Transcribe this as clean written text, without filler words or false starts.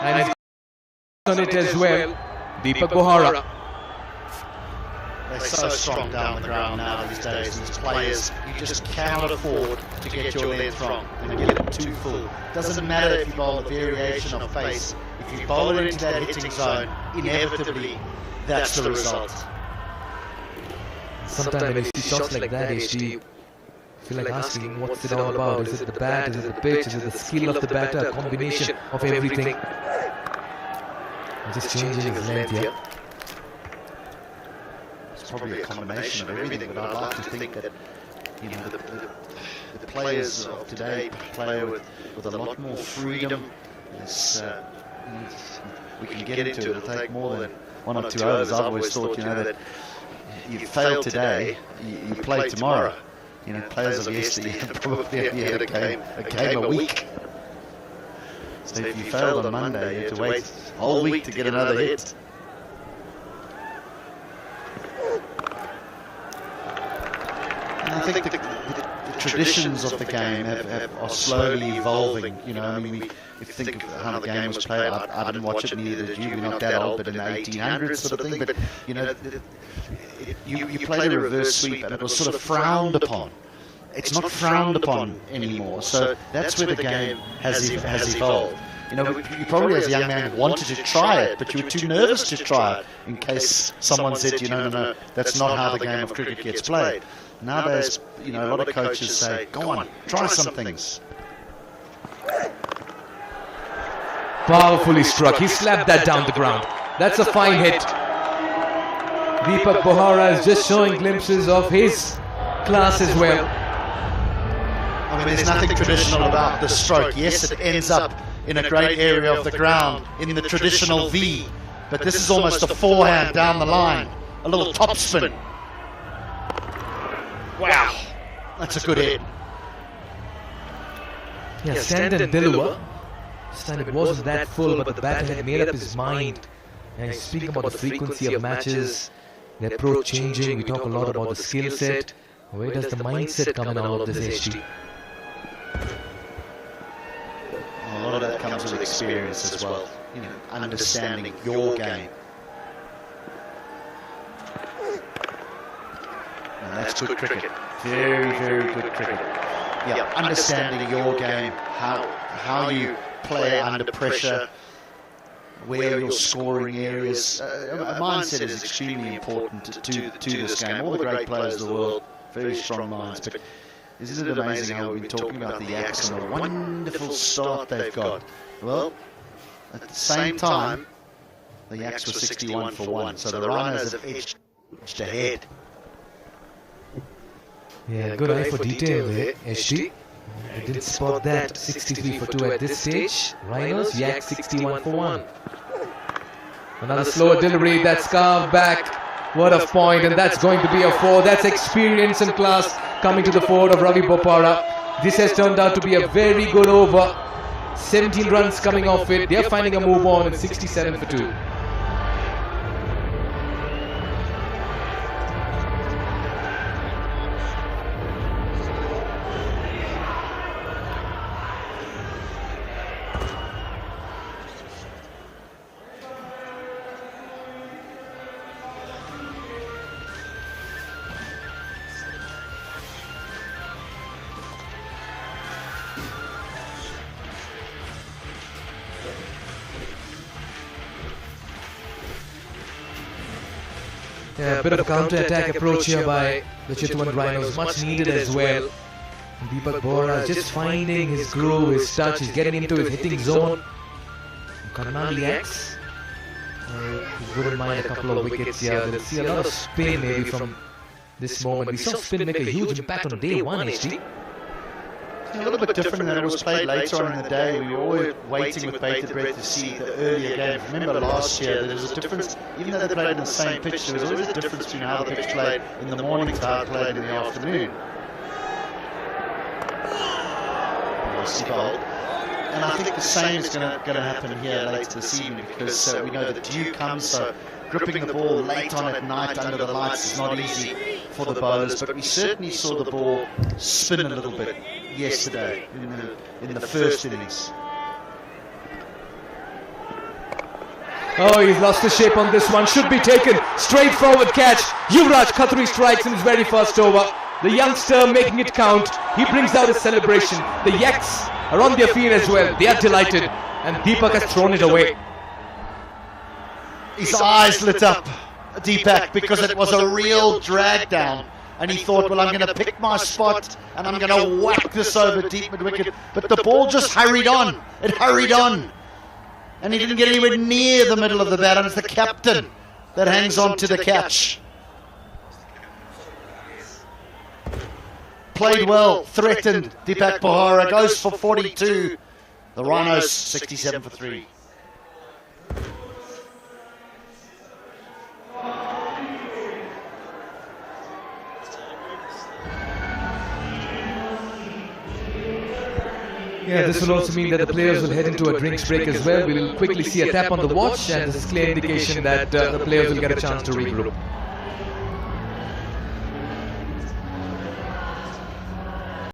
And he's on it as well. Deepak Bohara. They're so strong down the ground now these days. These players, you just cannot afford to get your length wrong and get it too full. Doesn't matter if you bowl a variation of pace. If you bowl it into that hitting zone, inevitably, that's the result. Sometimes when you see shots like that, HD, feel like asking, what's it all about? Is it the bat? Is it the pitch? Is it the skill of the batter? A combination of everything. Just changing his length here. It's probably a combination of everything, but I'd like to think that, you know, the players of today play with a lot more freedom. We can get into it. It'll take more than 1 or 2 overs. I've always thought, you know, that you fail today, you play tomorrow. You know, players of yesterday probably had a game a week. So if you failed on Monday, you have to wait a whole week to get another hit. And I think the traditions of the game are slowly evolving. You know, I mean, if you think of how the game was played, I didn't watch it, neither did you. We're not that old, but in the 1800s sort of thing. But, you know, you played a reverse sweep and it was sort of frowned upon. It's not frowned upon anymore. So that's where the game has evolved. You know, you probably as a young man wanted to try it, but you were too nervous to try it in case someone said, you know, no, that's not how the game of cricket gets played. Nowadays, you know, a lot of coaches say, go on, try some things. Powerfully struck. He slapped that down the ground. That's a fine hit. Deepak Bohara is just showing glimpses of his class as well. I mean, there's nothing traditional about the stroke. Yes, it ends up in a great area of the ground, in the traditional V. But this is almost a forehand down the line. A little top spin. Wow, that's a good hit. Yeah, Stanton Dilua. This time it wasn't that full, but the batter had made up his mind. And he's speaking about the frequency of matches, the approach changing. We talk a lot about the skill set. Where does the mindset come in all of this, HD? A lot of that comes with experience as well. You know, understanding your game. And that's good cricket. Very, very good cricket. Yeah, understanding your game, how you play under pressure, where your scoring areas. A mindset is extremely important to this game. All the great players of the world, very strong minds. But isn't it amazing how we've been talking about the YAKS and the wonderful start they've got? Well, at the same time, the YAKS were 61 for 1, so the Rhinos have edged ahead. Yeah, good eye for detail there, HD. I didn't spot that. 63 for 2 at this stage. Rhinos, YAKS 61 for 1. Another slower delivery, that's carved back. What a point, and that's going to be a 4. That's experience and class coming to the fore of Ravi Bopara. This has turned out to be a very good over. 17 runs coming off it. They're finding a move on at 67 for 2. Yeah, a bit of a counter-attack approach here by the CHITWAN Rhinos, much needed as well. And Deepak Bohara just finding his groove, his touch, he's getting into his hitting zone. KARNALI YAKS, he wouldn't mind a couple of wickets here. They'll see a lot of spin maybe from this moment. We saw spin make a huge impact on day 1, HD. A little bit different than it was played later on in the day. We were always waiting with bated breath to see the earlier games. Remember last year, there was a difference, even though they played in the same pitch, there was always a difference between how the pitch played in the morning to how it played in the afternoon. And I think the same is going to happen here later this evening, because we know the dew comes, so gripping the ball late on at night under the lights is not easy for the bowlers, but we certainly saw the ball spin a little bit yesterday in the first innings. Oh, he's lost his shape on this one. Should be taken. Straightforward catch. Yuvraj Khatri strikes in his very first over. The youngster making it count. He brings out his celebration. The YAKS are on their feet as well. They are delighted. And Deepak has thrown it away. His eyes lit up, Deepak, because it was a real drag down. And he thought, well, I'm going to pick my spot and I'm going to whack this over deep mid-wicket. But the ball just hurried on. It hurried on. And he didn't get anywhere near the middle of the bat. And it's the captain that hangs on to the catch. Played well, threatened. Deepak Pahara goes for 42. The RAINOS 67 for 3. Yeah, this will also mean that the players will head into a drinks break as well. We'll quickly see a tap on the watch, and this is clear indication that the players will get a chance to regroup.